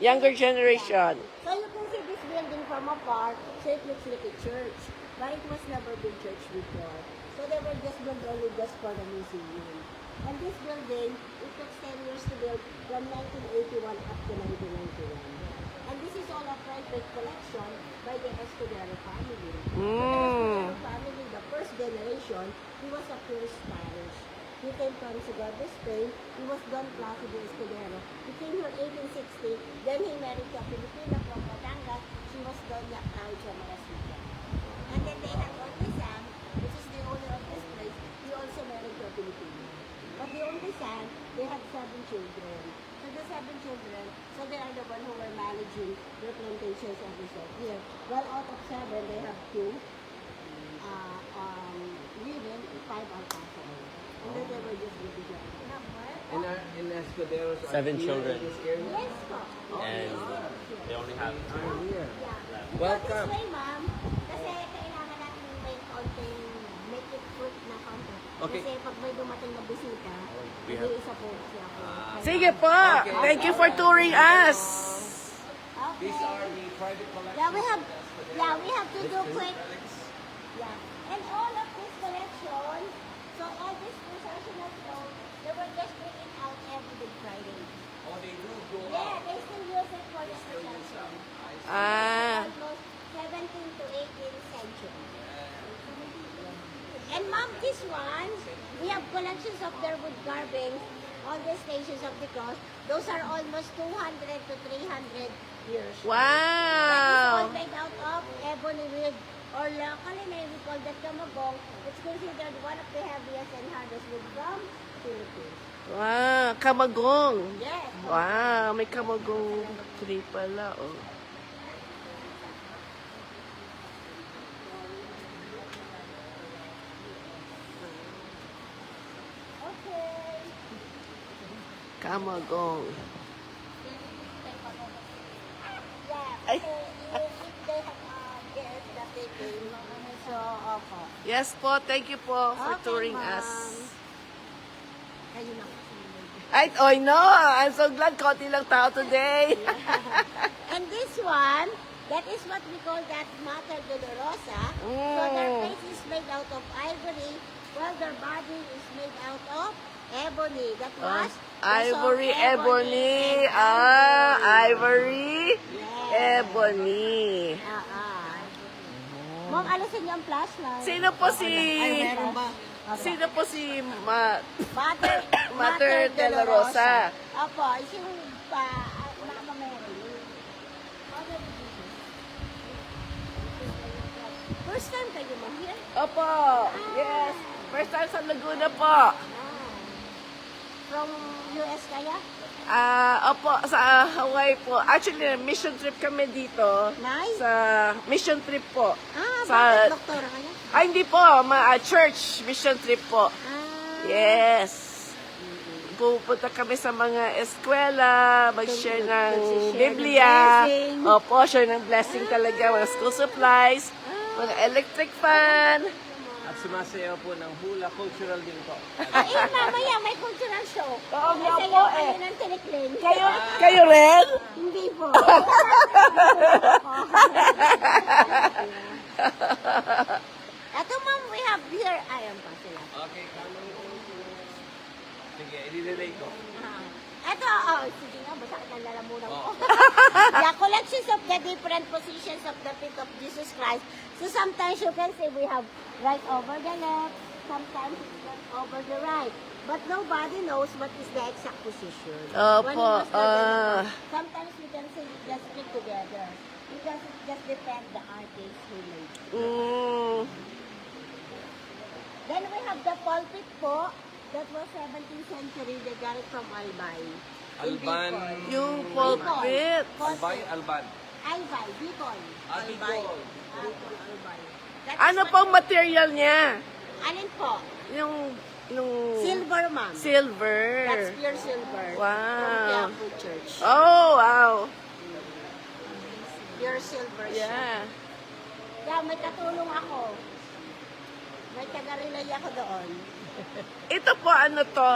Younger generation. So you can see this building from afar, so it looks like a church. But it was never been church before. So they were just built only just for the museum. And this building, it took 10 years to build from 1981 up to 1991. And this is all a private collection by the Escudero family. The Escudero family, the first generation, he was a first parish. He came from Sigardo, Spain. He was Don Placido Escudero. He came here 1860. Then he married a Filipina from Batangas. She was Doña Claudia Marasica. And then they had only son, which is the owner of this place. He also married a Filipino. But the only son, they had 7 children. So the 7 children, so they are the one who were managing the plantations of the South here. Well, out of 7, they have 2 women, 5 are passed. And then they were just living there. In Escuderos, 7 children. Yes, po. And they only have 2. Yeah. Welcome. This way, ma'am. Kasi kailangan natin may konting make it fruit na konti. Okay. Kasi pag may dumating na bisita, isa po siya po. Sige po. Thank you for touring us. Okay. These are the private collections. We have to do quick. Yeah. And all of this collection, so all this processional clothes, they were just bringing out every Good Friday. Oh, they do go Yeah, they still use it for the procession. Ah. Almost 17th to 18th century. And ma'am, this one, we have collections of their wood carvings on the stations of the cross. Those are almost 200 to 300 years. That is all Wow. made out of ebony wood, or locally we call that kamagong. It's considered one of the heaviest and hardest wood from Philippines. Wow. Kamagong. Yes. Wow. May kamagong tree pala. Oh. Okay. Kamagong. Yeah. Ay. If they have guests that they came, so okay. Yes po. Thank you po for Okay, touring ma'am. us. Kayo na. Ay, oh no. I'm so glad konti lang tao today. And this one, that is what we call that Mater Dolorosa. So their face is made out of ivory, while their body is made out of ebony. That was Ivory, also ebony. and Ivory, ebony. Ma'am, alisin niyo ang flashlight. Sino po si... Sino po si Mater de la Rosa? Opo, yung Mama Mary. First time kayo ma'am here? Opo. Yes. First time sa Laguna po. From US kaya? Opo, sa Hawaii po. Actually, mission trip kami dito. Nice. Sa mission trip po. Bakit doktora kaya? Ay, hindi po. Church mission trip po. Yes. Pupunta kami sa mga eskwela, mag-share ng Biblia. Opo, share ng blessing talaga. Mga school supplies, mga electric fan. At sumasayaw po ng hula cultural din po. Mamaya may cultural show. Oo nga po eh. Kasi ng tinikling. Kayo rin? Hindi po. Ito ma'am, we have here. Ayan pa sila. Okay, kamo. Sige, ililay ko. Ito, sige nga, basta ka lalamunan ko. The collections of the different positions of the feet of Jesus Christ. So sometimes you can say we have right over the left, sometimes it's left over the right. But nobody knows what is the exact position. When Opo. it was done, sometimes we can say just stick together. Because it just depends the artist who made it. Then we have the pulpit po. That was 17th century. They got it from Albay. In Alban. Bicol. Yung pulpit. Albay, Alban. Albay, Bicol. Albay. Albay. That is Ano what- pong material niya? Alin po? Yung Silver, ma'am. silver. That's pure silver. Wow. From Quiapo Church. Oh, wow. Pure silver siya. Yeah. Yeah, may katulong ako. May taga-relay ako doon. Ito po, ano to?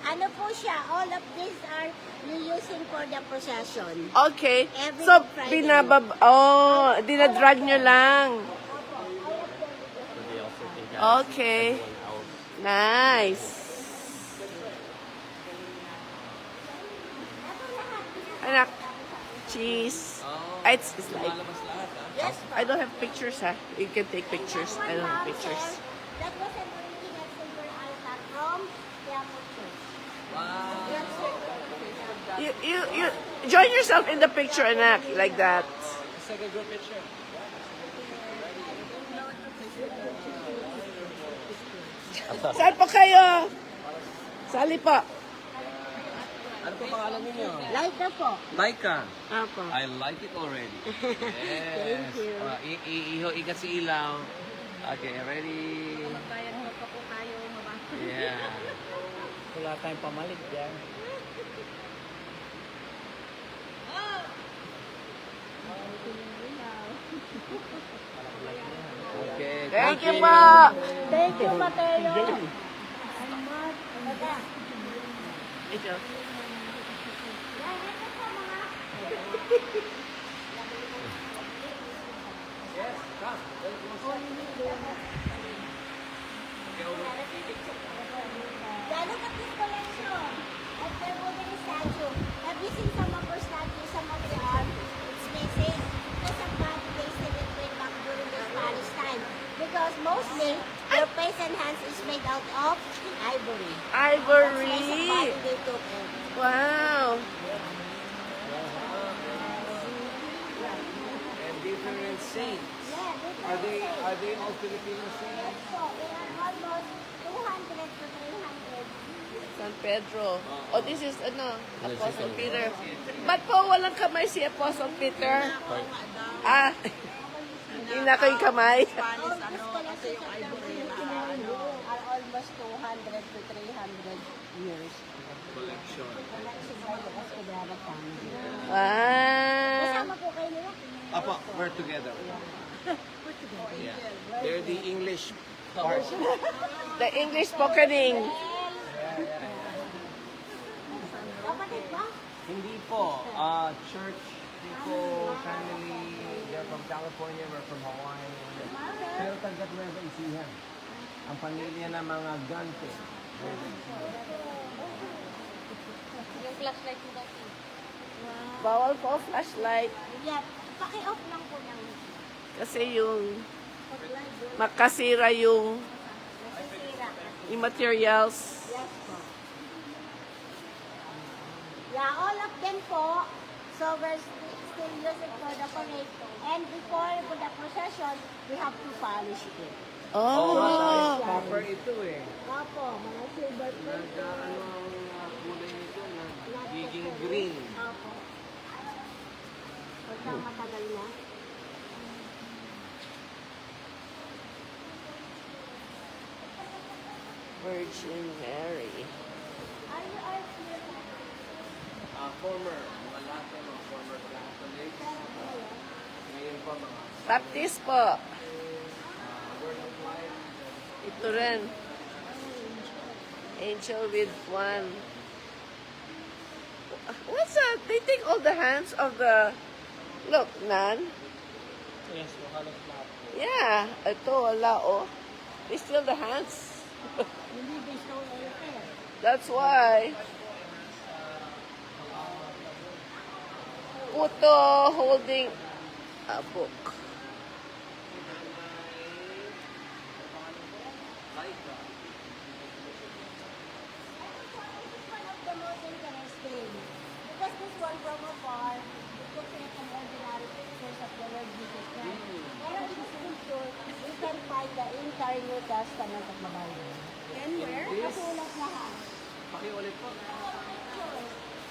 Ano po siya, all of these are using for the procession. Okay. Every So, Friday. dinadrag nyo lang. Okay. Nice. Anak, cheese. It's like, Lumalabas lahat, ha? Yes, I don't have pictures, ha? You can take pictures. I don't have pictures. That was an original silver altar from Quiapo Church. Wow. Yes, sir. You join yourself in the picture, anak, like that. Let's take a group picture. Saan po kayo? Sali po. Ano po pangalan ninyo? Like na po. Laika. Apo. I like it already. Yes. Thank you. Ikat si ilaw. Okay, ready? Magbayan mo pa po tayo, mabasa. Yeah. Wala tayong pamalit dyan. Okay. Thank you po. Thank you, Mateo. Ito. Yes, come. Yeah, look at this collection. At their wooden statue. Have you seen some of our statues, some of the art? It's missing. Because of that, they still way back during the Spanish time. Because mostly, their face and hands is made out of ivory. That's why some Ivory. body they took in. Wow. And different saints. Yeah, Are they all Filipino saints? So, they are almost 200 to 300. San Pedro. Oh, this is Apostle Peter. Ba't po walang kamay si Apostle Peter? Ah, hindi na kayo kamay. All these collections of the Filipino are almost 200 to 300 years. Collection. Collections by the Escobar family. Wow. Kasama po kayo nila? Apa, we're together. Yeah. They're the English part. The English spokening. Kapatid ba? Hindi po. Church people, family, they're from California, we're from Hawaii. Pero tagat Nueva Ecija. Ang pamilya ng mga Gante. Yung flashlight mo dati. Bawal po flashlight. Yeah, paki-off lang po ng Kasi yung spotlight doon. makasira yung Nasisira. materials. Yes po. Yeah, all of them po. So we're still using for the parade. And before for the procession, we have to polish it. Oh. Copper ito eh. Opo, mga silver plate. Ano ang kulay nito? Nagiging green. Opo. Pagka matagal na. Virgin Mary. Are you are Former, mga Latin, mga former Catholics. Ngayon pa mga Baptist po. Word of Life. Ito rin. Angel with one. What's that? They take all the hands of the... Look, Nan. Yes, halos lahat. Yeah. Ito, wala, oh. They steal the hands. Hindi they stole anything. That's why. Puto holding a book. One of the most interesting. Because this one from afar, it looks like an ordinary pictures of the Lord Jesus Christ. Pero in this picture, we can find the entire New Testament of the Bible. And where? Nasulat lahat. Pakiulit po.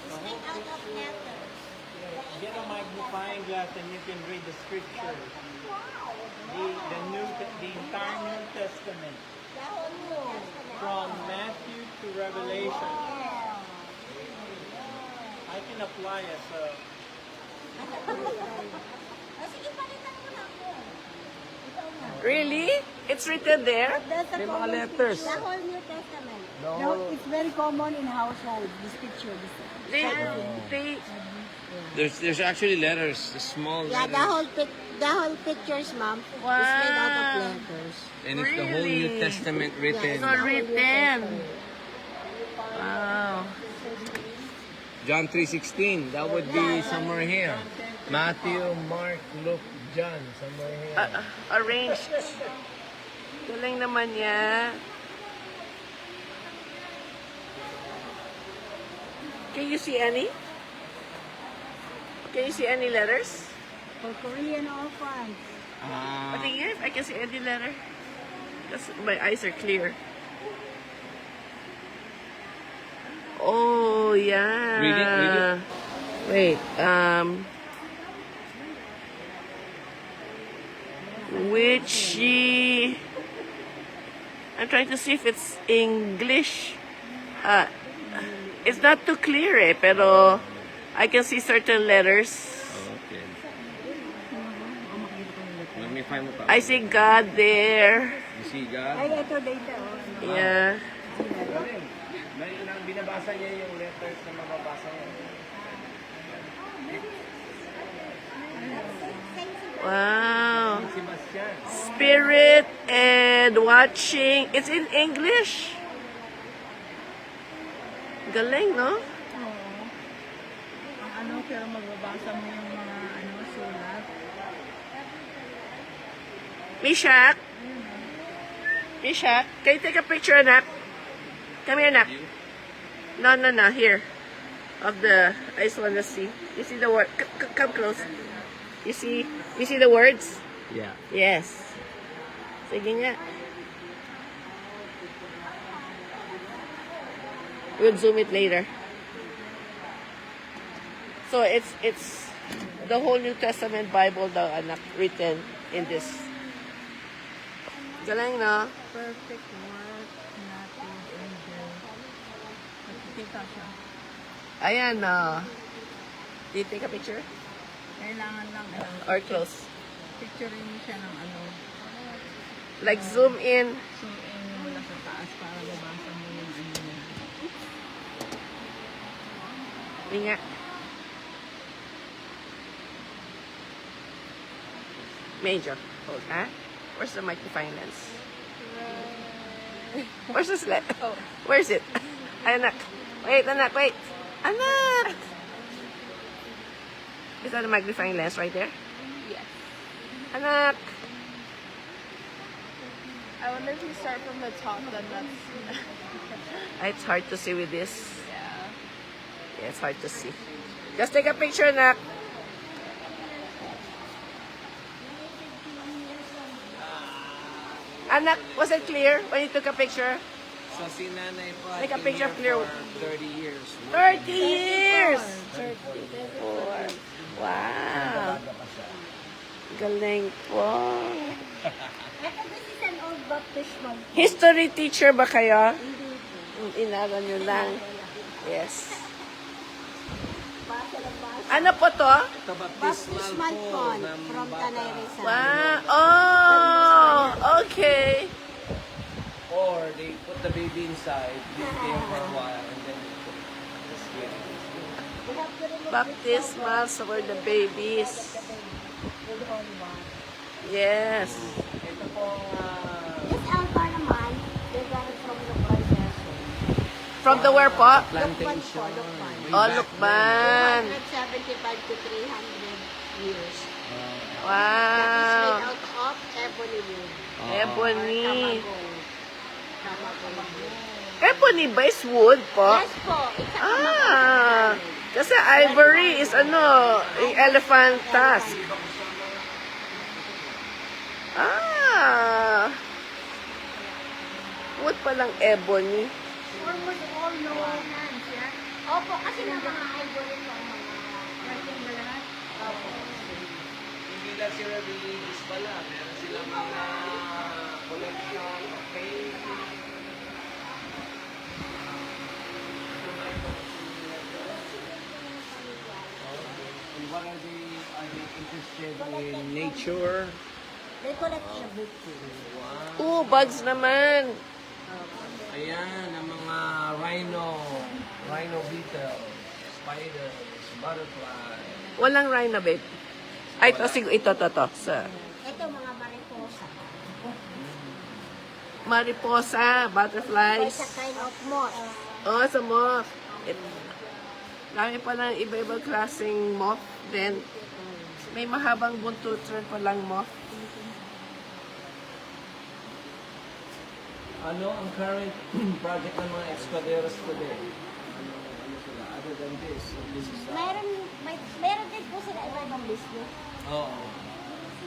It's made out of leather. Get a magnifying glass and you can read the scriptures. The entire New Testament. The whole New Testament. From Matthew to Revelation. Yeah. I can apply as a... O sige, palitan mo na ako. Ikaw na. Really? It's written there. That's a May mga common letters. picture. The whole New Testament. The No, whole- it's very common in household, this picture. They, There's actually letters, the small Yeah, letters. the whole pictures, ma'am, is Wow. made out of letters. And it's the whole New Really? Testament written. it's all written. Wow. John 3:16, that would be somewhere here. Matthew, Mark, Luke, John, somewhere here. Arranged. Galing naman niya. Can you see any? Can you see any letters? For Korean orphans. Ah, I think if I can see any letter. Because my eyes are clear. Oh, yeah. Read it. Wait, Witchy. I'm trying to see if it's English. It's not too clear pero I can see certain letters. okay. Let me find the I see God there. You see God? Ay, ito data. Oh. Yeah. Binabasa niya yung letters na mababasa niya. Wow. Sebastian. Spirit and watching. It's in English. Galing, no? Ang ano, pero magbabasa mo yung mga sulat. Mishak? Mishak? Can you take a picture, anak? Come here, anak. No, here. Of the, I just want to see. You see the word? Come close. You see the words? Yeah. Yes. Sige nga. We'll zoom it later. So it's the whole New Testament Bible daw anak written in this. Galing, no? Perfect work, nothing angel. Nakikita siya. Ayan, no. Did you take a picture? Kailangan lang, Or close? picturein mo siya ng Like zoom in. zoom in mula sa taas para mabasa mo yung niya. Hindi nga. Major. Hold, ha? Where's the magnifying lens? Where's this lens? Where's it? Anak. Wait, anak, wait. Anak! Is that the magnifying lens right there? Yes. Anak! I wonder if you start from the top, then that's... It's hard to see with this. yeah. Yeah, it's hard to see. Just take a picture, anak. Anak, was it clear when you took a picture? So si nanay po Take a been picture here clear. for 30 years. 30 years! 34. Wow. Galing po. Ito, this is an old baptismal. History teacher ba kayo? Inaral nyo lang. Yes. Basa ng basa. Ano po to? Ito Baptismal baptismal po font ng from bata. Tanay Rizal. Wow. Oh, okay. Or they put the baby inside, leave it there for a while, and then they put this here. We have to remove Baptismals for the babies. the holy one. Yes. Ito pong This altar naman, they got it from the process. From the where po? plantation. Oh, Lukban. 275 to 300 years. Wow. Made out of ebony wood. Ebony. Tamagong. Ebony ba is wood po? Yes po, it's a Ah. Kasi ivory is elephant tusk. Ah. Wood palang ebony. almost all no hands, yeah? Opo, kasi ng mga ivory po ang mga writing na lahat. Opo. Hindi lang sila religious pala. Meron silang mga collection of paintings. And what are they interested in nature? They collect everything. Oo, bugs naman. Ayan, ang mga rhino beetle, spiders, butterfly. Walang rhino, babe. Ay, ito, ito. Sa Ito mga mariposa. mariposa, butterflies. It's a kind of moth. Oh, sa moth. Dami pa lang iba-ibang klaseng moth. Then, may mahabang buntutan pa lang moth. Ano ang current project ng mga escuadros today? Ano sila? Other than this is... Meron din po sila iba-ibang business. Oo.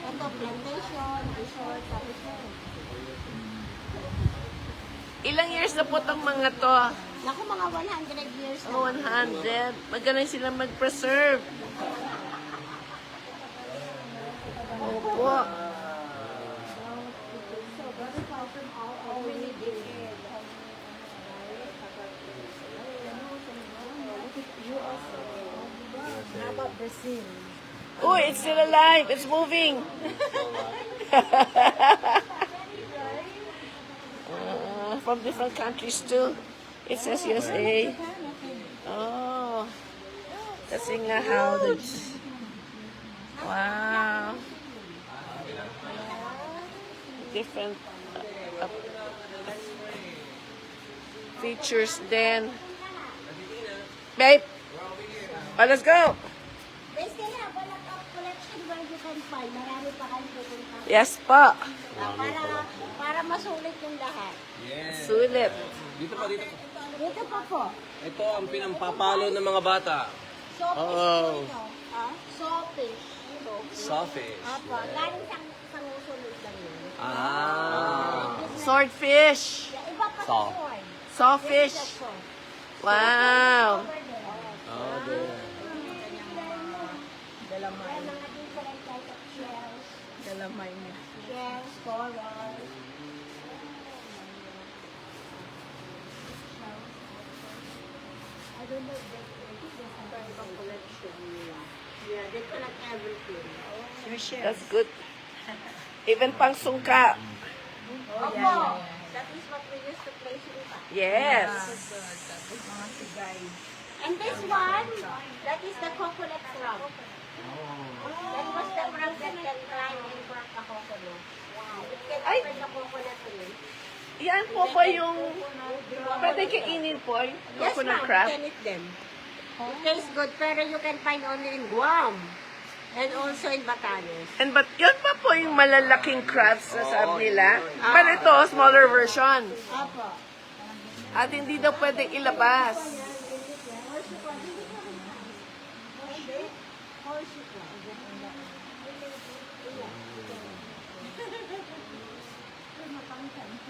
Ito, plantation, resort, tapos meron. Ilang years na po itong mga to? Naku, mga 100 years na. Oh, 100. Magaling sila mag-preserve. Opo. How about Brazil? Oh, it's still alive. It's moving. From different countries too. It says USA. Oh. Kasi nga how the... Wow. Different features then. Babe. Oh, let's go. They still have a lot of collection where you can find. Marami pa kayo pupunta. Yes pa. Para masulit yung lahat. Yes. Sulit. Dito pa. Dito pa po. Ito ang pinampapalo ng mga bata. Sawfish po ito. Sawfish. Sawfish. Apo. Galing sa ngusunod lang yun. Swordfish. Iba pa Saw. sa sword. Sawfish. This is a sword. Wow. Oh, there. May mga different type of shells. Galamay niya. Shells, corals. I don't know if there's a collection nila. Yeah, they collect everything. That's good. Even pang sungka. Opo, that is what we used to play sungka. Yes. And this one, that is the coconut frog. That was the frog that can climb and crack the coconut. It can Ay! open the coconut tree. Yan po po yung pwede kainin po yung Yes, coconut ma'am, crab. you can eat them. It tastes good, pero you can find only in Guam. And also in Batanes. And but yun pa po yung malalaking crabs na sabi nila. But ito, smaller version. Apo. At hindi daw pwedeng ilabas.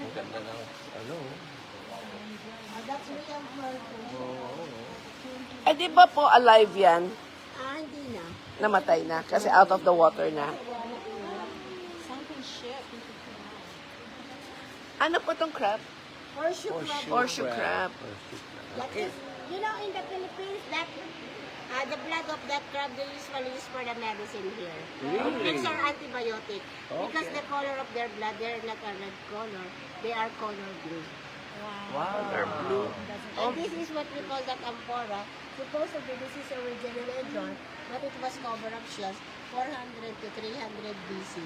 Ang ganda ng ano. That's real purple. Eh di ba po alive yan? Hindi na. Namatay na kasi out of the water na. Something ship. Ano po tong crab? Horseshoe crab. Horseshoe crab. That is, you know, in the Philippines, that the blood of that crab they usually use for the medicine here. Really? It's an antibiotic. Because the color of their blood, they're not a red color. They are color blue. Wow. Or blue. And this is what we call that amphora. Supposedly, this is originally drawn, but it was cover up shells 400 to 300 BC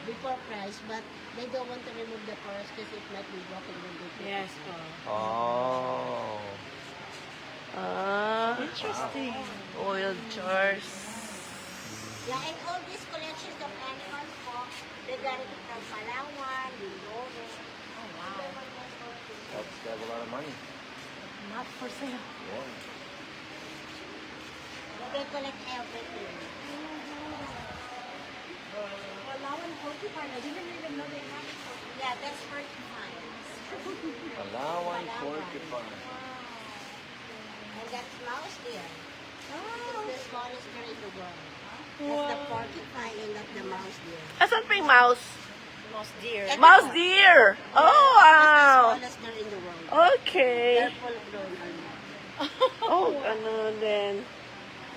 before Christ. But they don't want to remove the pores because it might be broken when they put it. Oh. Interesting. Oil jars. Yeah, and all these collections of animals po, they got it from Palawan, Mindoro. Oh, wow. They have a lot of money. Not for sale. They collect everything. Palawan porcupine, I didn't even know they had it. Yeah, that's porcupines. Palawan porcupine. And that's mouse deer. It's the smallest deer in the world. That's the porcupine and that's the mouse deer. Asan pa yung mouse? Mouse deer. Mouse deer! Oh, wow! That's the smallest deer in the world. Okay. They're full grown. Oh, ano din.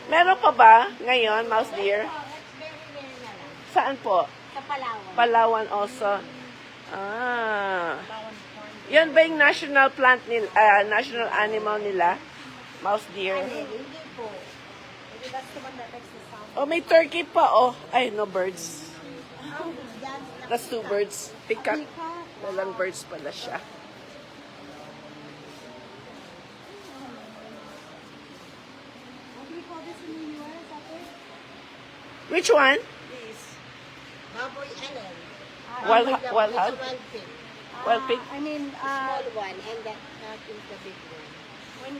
Meron pa ba ngayon, mouse deer? It's very rare na lang. Saan po? Sa Palawan. Palawan also. Ah. Yan ba yung national plant nila, national animal nila? Mouse deer. Hindi po. Maybe that's the one that makes the sound. Oh, may turkey pa, oh. Ay, no birds. Oh, That's two birds. Peacock. Walang birds pala siya. What do you call this in the US, Ate? Which one? This. Baboy Allen. Wild- Baboy, wild it's a hog? wild pig. Well, pig. I mean, small one, and that is the big one.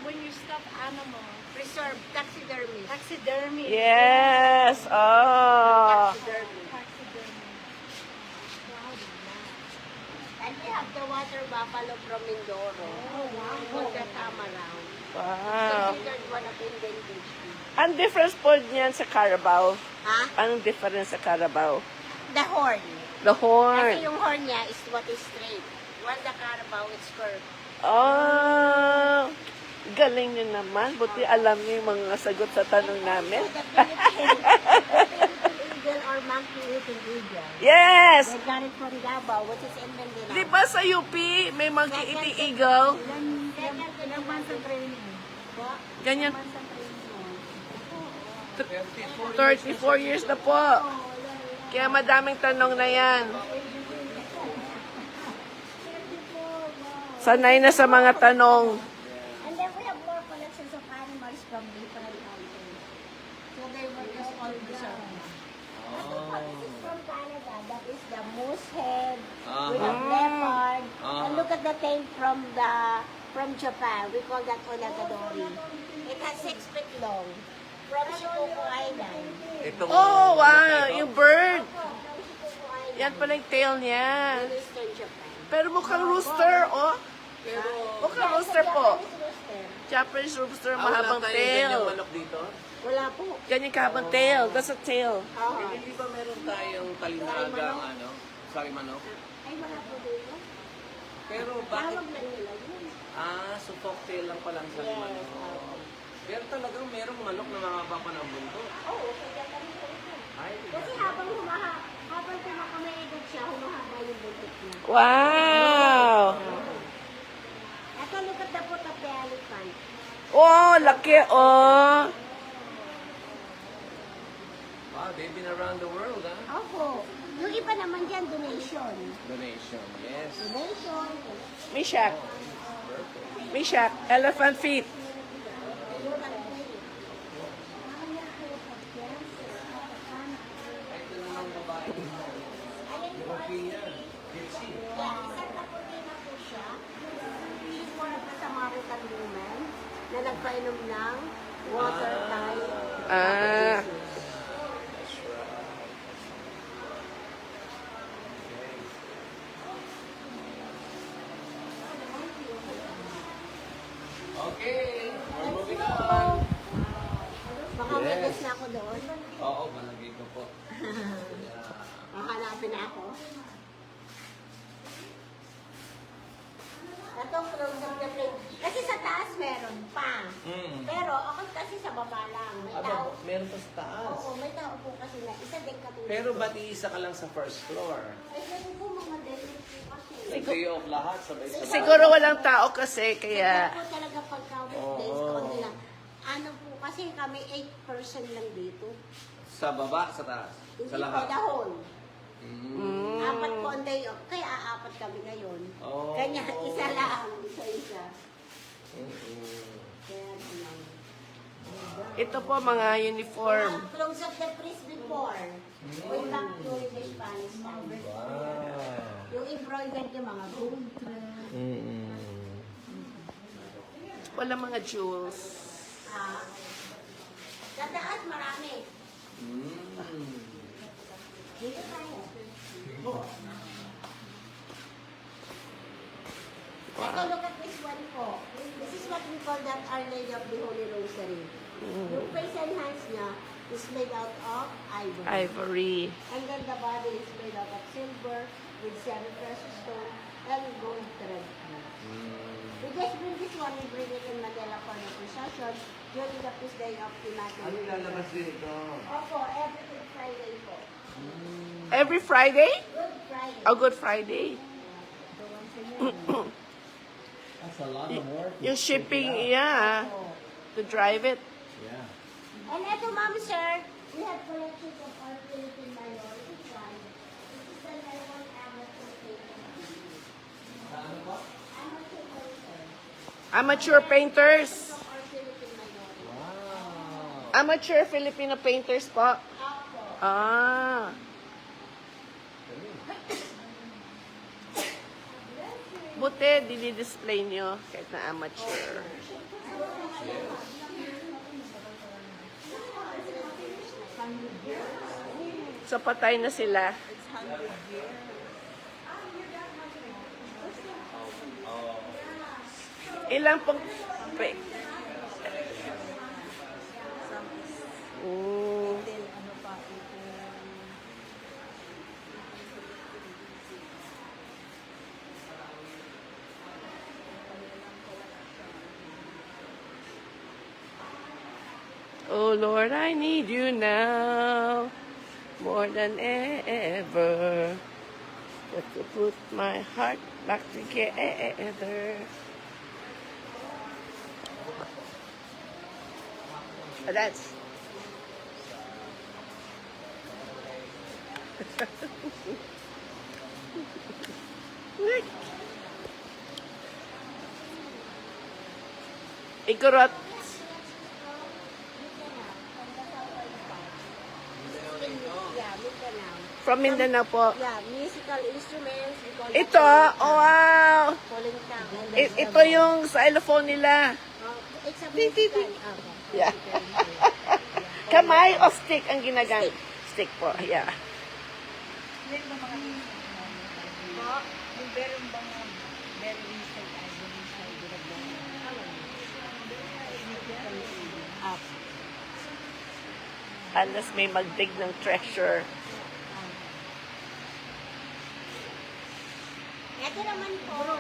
When you stuff animals. Preserved taxidermy. Taxidermy. Yes. Oh. Taxidermy. And we have the water buffalo from Mindoro. Oh, wow. Called the Tamaraw. Wow. Considered one of endangered species. Ang difference po niyan sa Carabao. Ha? Anong difference sa Carabao? The horn. The horn. Kasi yung horn niya is what is straight. When the Carabao is curved. Oh. Galing niyo naman. Buti alam niyo yung mga sagot sa tanong namin. The Philippine eagle or monkey-eating eagle. Yes! They got it from Davao, which is in Mindanao. Di ba sa UP, may monkey eating eagle? Ilang months ang training? Ganyan. Months ang training. 34 years na po. Kaya madaming tanong na yan. Sanay na sa mga tanong. And then we have more collections of animals from different countries. So they were just all preserved. This is from Canada. That is the moose head. We have leopard. And look at the tail from Japan. We call that onagadori. It has 6 feet long. From Shikoku Island. Itong, Oh, wow! Yung bird. From Shikoku Island. Yan pala yung tail niya. In Eastern Japan. Pero mukhang rooster, oh. Mukhang rooster po. Japanese rooster. Japanese rooster, wala mahabang tayong ganyang tail. manok dito? Wala po. Ganyan kahabang tail. That's a tail. Oo. Hindi ba meron tayong talinagang ano? Sorry, manok? Ay, wala po dito. Pero bakit? Tawag lang nila yun. So cocktail lang palang sa Yes. manok. Pero talagang merong manok na mahaba pa ng buntot. Oo, kaya kami po ito. Ay, Kasi habang kumakaedad siya, humahaba yung buntot niya. Wow! Ito, look at the foot of the elephant. Oh, laki, oh. wow, they've been around the world, ha? Opo. Yung iba naman dyan, donation. Donation, yes. Donation. Mishak. Mishak. Elephant feet. Ito namang babae. European. Gypsy. Yeah, isang kaputina po siya. She's one of the Samaritan women na nagpainom ng water type. Ah. Okay, we're moving on. Baka may guess na ako doon. Oo, malagay ko po. Hahanapin na ako. Itong close of the plate. Kasi sa taas meron pa. Pero ako kasi sa baba lang. May tao. Meron pa sa taas. Oo, may tao po kasi na isa din katulad. Pero ba't iisa ka lang sa first floor? Ay, kasi po mga deli po kasi. Day off lahat, sabay-sabay. Siguro walang tao kasi, kaya... Kaya po talaga pagka weekdays, Oo. konti lang. Ano po, kasi kami 8% lang dito. Sa baba, sa taas? Hindi Sa po, lahat? the whole. Mm. Apat po ang day off. Kaya aapat kami ngayon. Oh. Kanya, isa lang. Isa-isa. Mm-mm. Kaya lang. Ito po mga uniform. Close up the priest before. Way back during the Spanish time. Wow. Yung embroidered yung mga gold thread. Wala mga jewels. Sa taas marami. Mm. Dito tayo. Ito, look at this one po. This is what we call that Our Lady of the Holy Rosary. Yung face and hands niya is made out of ivory. Ivory. And then the body is made out of silver with 7 precious stone and gold thread. We just bring this one, we bring it in Manila for the procession during the feast day of Ano Immaculate. lalabas dito? Opo, every Good Friday po. Every Friday? Good Friday. Oh, Good Friday. So once a year. That's a lot of work. Yung shipping, yeah. To drive it. Yeah. And eto, ma'am, sir, we have collections of our Philippine minority tribe. This is the Melbourne Amateur Painting. Amateur painters. Amateur painters. Of our Philippine minority. Wow. Amateur Filipino painters po. Opo. Ah. Buti, dinidisplay nyo kahit na amateur. So, patay na sila. Ilang pong... Mm. Oh Lord, I need you now more than ever. But to put my heart back together. That's Ikurot. Yeah, Mindanao. From Mindanao po. Yeah, musical instruments. We call Ito, oh wow! Kolintang. Ito yung xylophone nila. It's a Di, di, di. musical. Okay. Yeah. Kamay o stick ang ginagamit? Stick po, yeah. Meron ba mga po? Yung meron bang very recent albums na ginagawa? Up. Unless may magdig ng treasure. Ito naman po,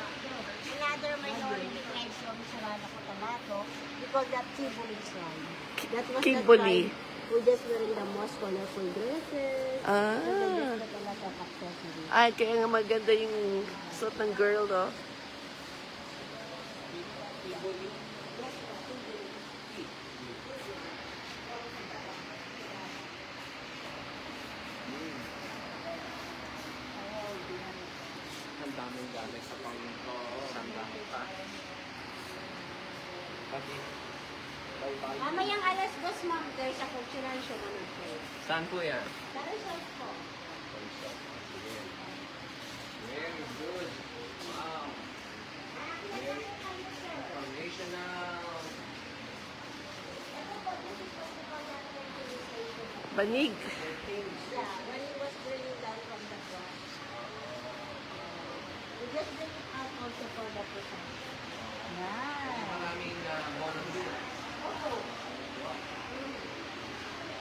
another minority tribe from Sarana Cotabato, we call that Kibuli tribe. That was Kibuli. the tribe who just wearing the most colorful dresses. Ah. And then just got a lot of accessories. Ay, kaya nga maganda yung suit ng girl, no? Ang daming gamit sa pang-sambahan pa. Pati, Mamayang alas 2, ma'am, there's a cultural show naman po. saan po yan? Sa resort po. Very good. Wow. Very informational. Banig. Yeah, when it was bringing down from the cross. We just bring it out also for the procession. Maraming volunteer.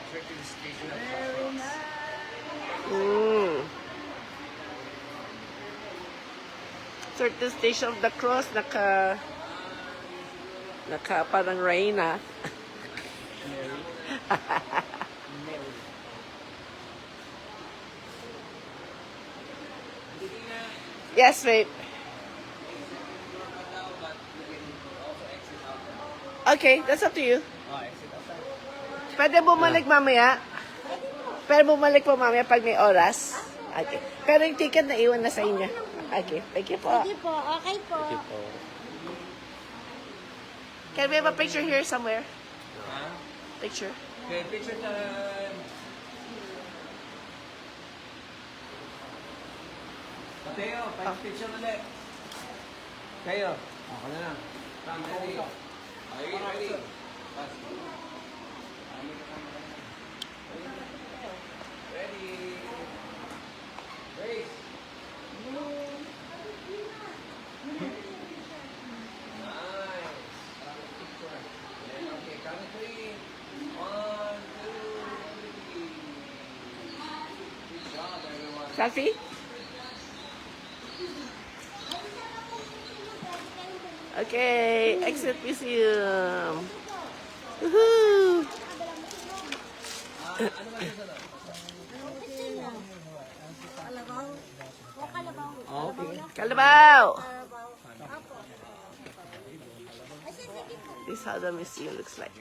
Certification of Certain Station of the Cross, naka parang Reyna. Yes, wait. Okay, that's up to you. Oh, exit outside. Pwede bumalik mamaya? Pwede bumalik po mamaya pag may oras? Okay. Pero yung ticket na iwan na sa inyo. Okay, thank you po. Sige po, okay po. Can we have a picture here somewhere? Huh? Picture. Okay, picture time. Mateo, picture ulit. Kayo. Ako na lang. Come, ready. Are you ready? Ready. Race. Nice. Picture. Okay, count to 3. 1, 2, 3. Good job, everyone. Selfie? Okay, exit museum. Woohoo! Ano ba yung Okay. Kalabaw! This is how the museum looks like.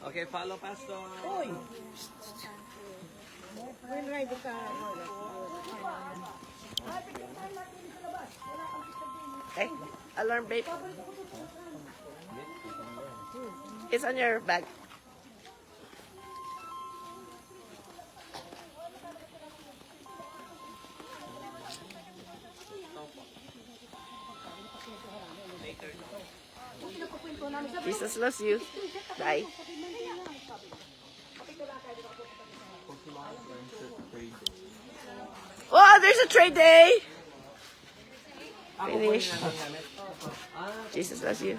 Okay, follow Pastor. When ride ka? Okay, alarm babe. It's on your bag. Jesus loves you. Bye. Oh, there's a trade day. Finish. Jesus loves you.